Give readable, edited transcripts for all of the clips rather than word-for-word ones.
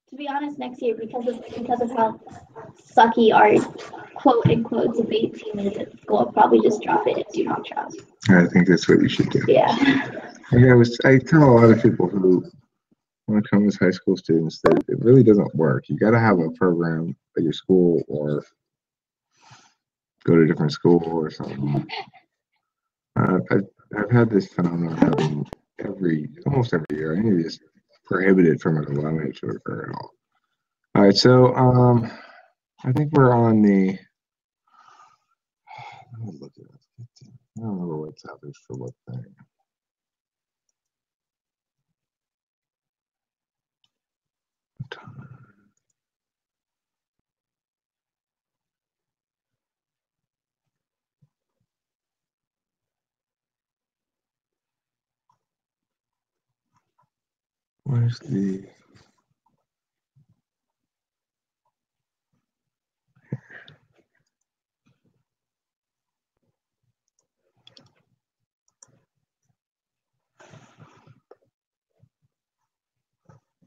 To be honest, next year because of how sucky our quote unquote debate team is at school, I'll probably just drop it and do not trust. I think that's what you should do. Yeah. I tell a lot of people who want to come as high school students that it really doesn't work. You got to have a program at your school or go to a different school or something. I've had this phenomenon happening almost every year. I need to prohibited from it allowing it to occur at all. All right, so I think we're on the. Let me look at it. I don't remember what's happening for what thing. Where's the.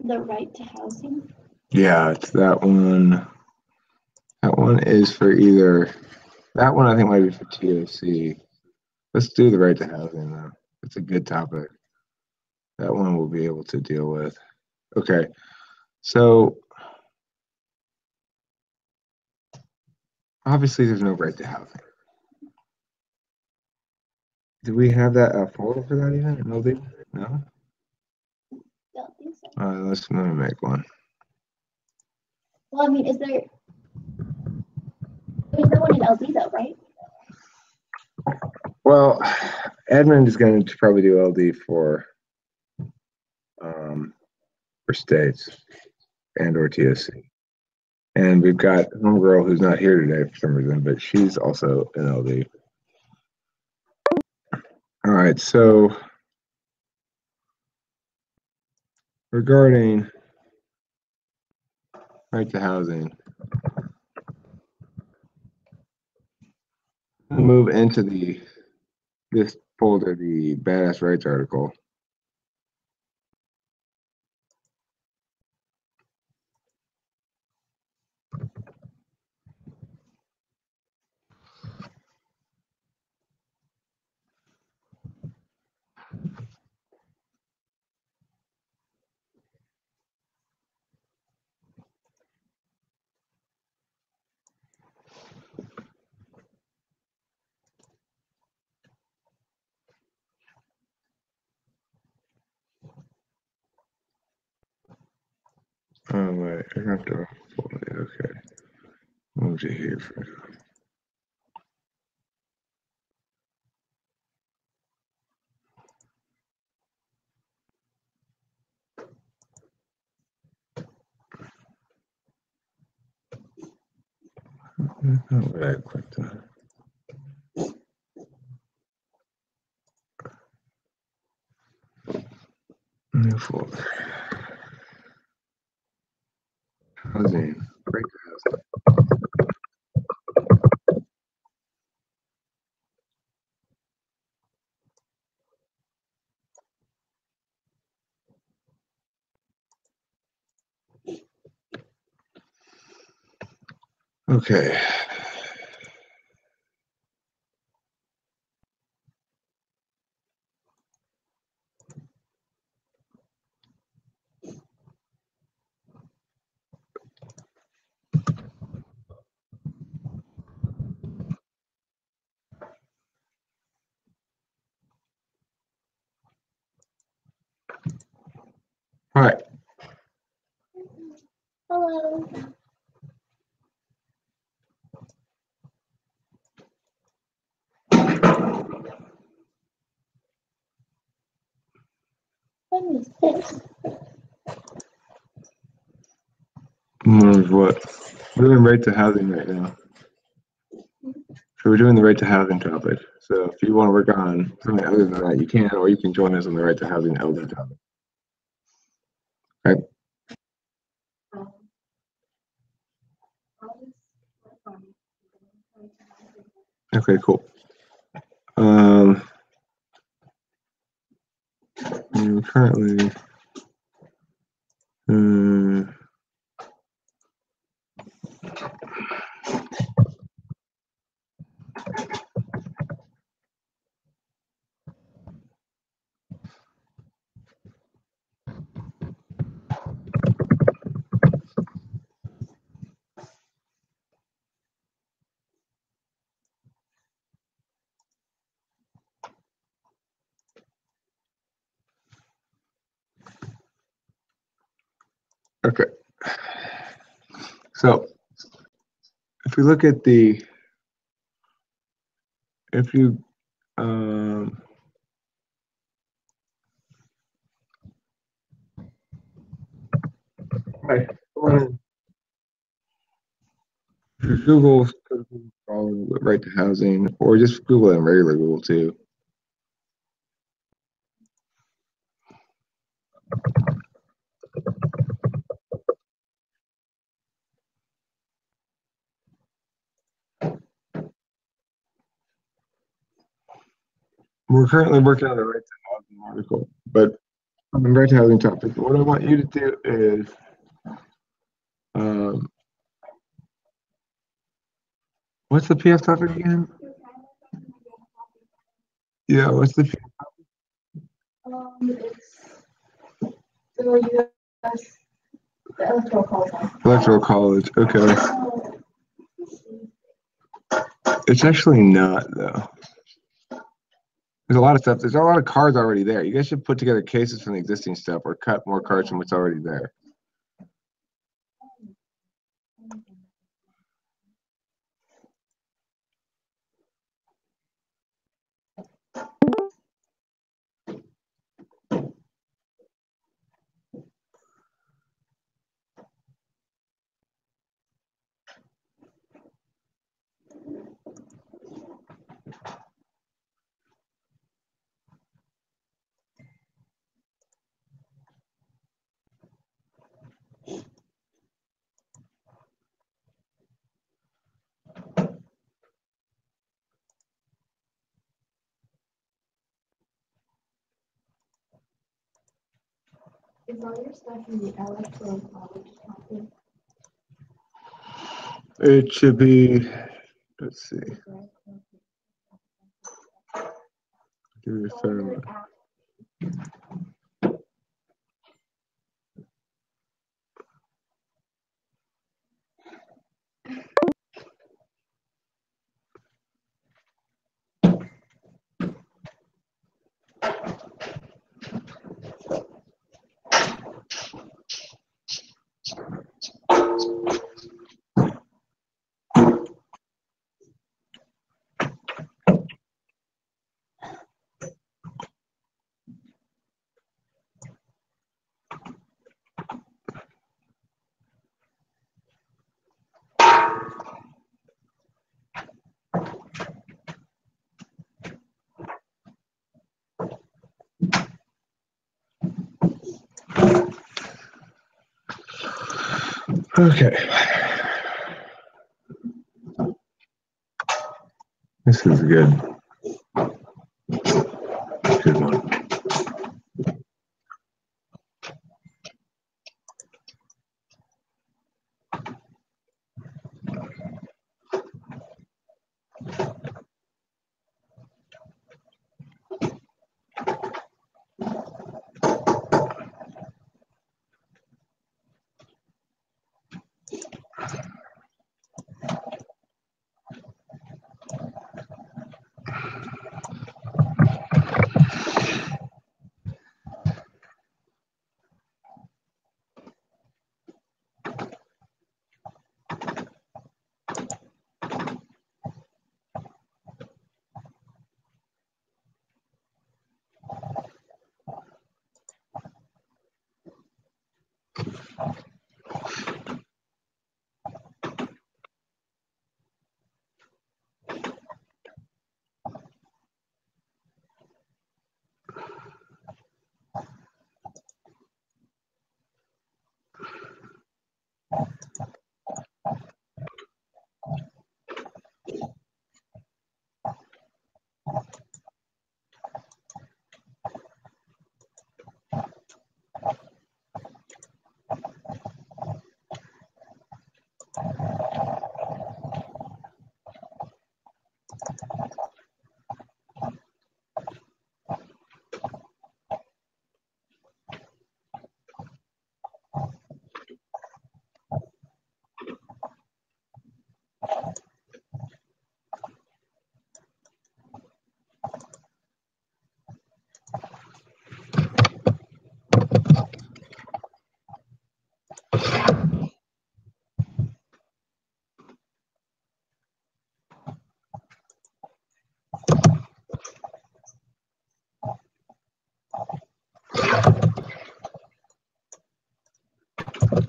The right to housing. Yeah, it's that one. That one is for either. That one I think might be for TOC. Let's do the right to housing though. It's a good topic. That one we'll be able to deal with. Okay, so obviously there's no right to housing. Do we have that folder for that even? No? Don't think so. Let me make one. Well, I mean, there's no one in LD though, right? Well, Edmund is going to probably do LD for states and or TSC. And we've got one girl who's not here today for some reason, but she's also in LD. All right, so regarding right to housing, I'll move into this folder, the Badass Rights article. Oh, wait, I have to, okay. Move to here for now. Not what I clicked on. New folder. Housing. Break housing. Okay. All right. Hello. What is this? What? We're doing right to housing right now. So we're doing the right to housing topic. So if you want to work on something other than that, you can, or you can join us on the right to housing elder topic. Okay. Okay, cool. Currently, Okay. So if we look at the, if you, right, Google right to housing, or just Google it in regular Google too. We're currently working on the right to housing article, but on the right to housing topic, what I want you to do is, what's the PF topic again? Yeah, what's the It's the electoral college. electoral college? Okay. It's actually not though. There's a lot of stuff. There's a lot of cards already there. You guys should put together cases from the existing stuff or cut more cards from what's already there. Is all your stuff in the electoral college topic? It should be, let's see. Give me a second. Okay. This is good. Good one.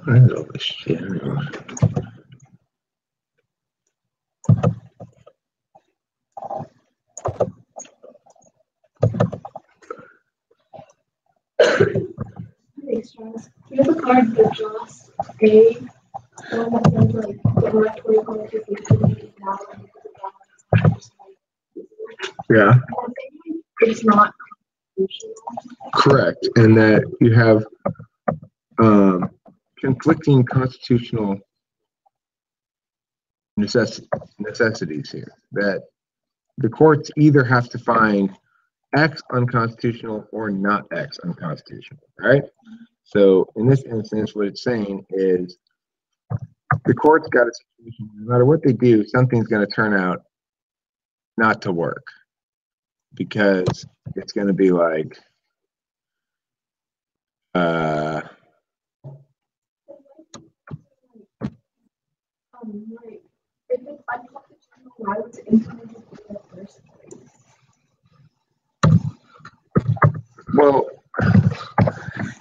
What is all this shit? You have a card that draws A, the one that says like the electoral college is the now. Yeah, It's not correct. And that you have conflicting constitutional necessities here. That the courts either have to find X unconstitutional or not X unconstitutional, right? So in this instance, what it's saying is the court's got a situation, no matter what they do, something's going to turn out not to work because it's going to be like, right. If it's unconstitutional, why would it implement it in the first place? well,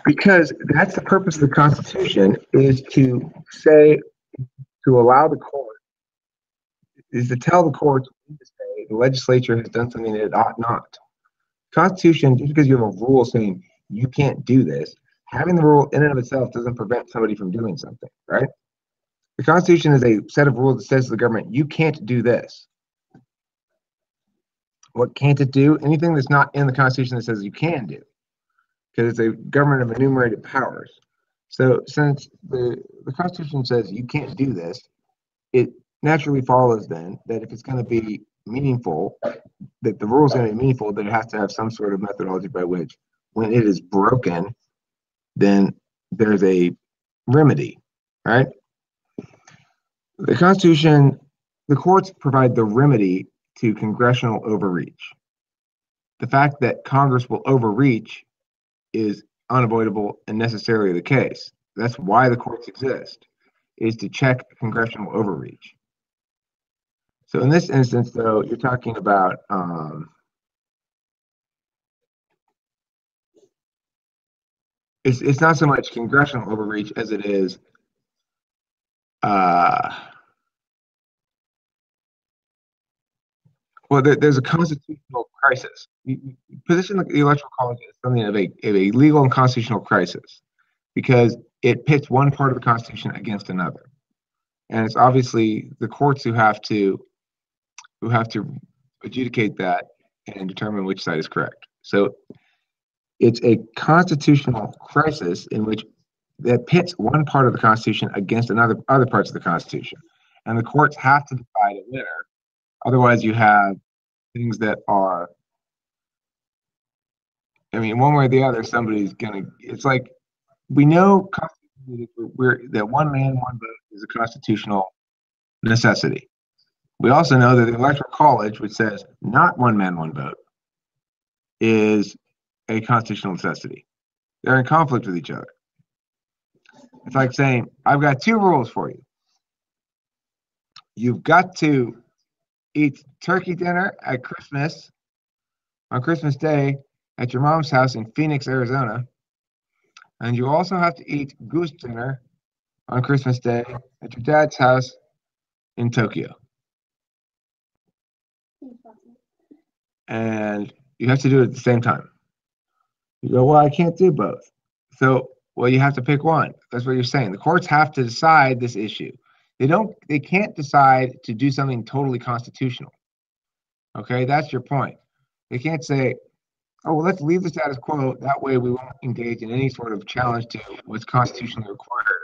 because that's the purpose of the Constitution is to say, to allow the court, is to tell the courts to say the legislature has done something that it ought not. Constitution, just because you have a rule saying you can't do this, having the rule in and of itself doesn't prevent somebody from doing something, right? The Constitution is a set of rules that says to the government, you can't do this. What can't it do? Anything that's not in the Constitution that says you can do, because it's a government of enumerated powers. So since the Constitution says you can't do this, it naturally follows then that if it's going to be meaningful, that the rule is going to be meaningful, that it has to have some sort of methodology by which, when it is broken, then there's a remedy, right? The Constitution, the courts provide the remedy to congressional overreach. The fact that Congress will overreach is unavoidable and necessarily the case. That's why the courts exist, is to check congressional overreach. So in this instance, though, you're talking about it's not so much congressional overreach as it is well, there's a constitutional crisis. You position the Electoral College as something of a legal and constitutional crisis because it pits one part of the Constitution against another, and it's obviously the courts who have to adjudicate that and determine which side is correct. So it's a constitutional crisis in which that pits one part of the Constitution against other parts of the Constitution, and the courts have to decide a winner. Otherwise, you have things that are, I mean, one way or the other, somebody's gonna. It's like we know that one man, one vote is a constitutional necessity. We also know that the Electoral College, which says not one man, one vote, is a constitutional necessity. They're in conflict with each other. It's like saying, I've got two rules for you. You've got to eat turkey dinner at Christmas, on Christmas Day, at your mom's house in Phoenix, Arizona. And you also have to eat goose dinner on Christmas Day at your dad's house in Tokyo. And you have to do it at the same time. You go, well, I can't do both. So, well, you have to pick one. That's what you're saying. The courts have to decide this issue. They can't decide to do something totally constitutional. Okay, that's your point. They can't say, oh, well, let's leave the status quo. That way we won't engage in any sort of challenge to what's constitutionally required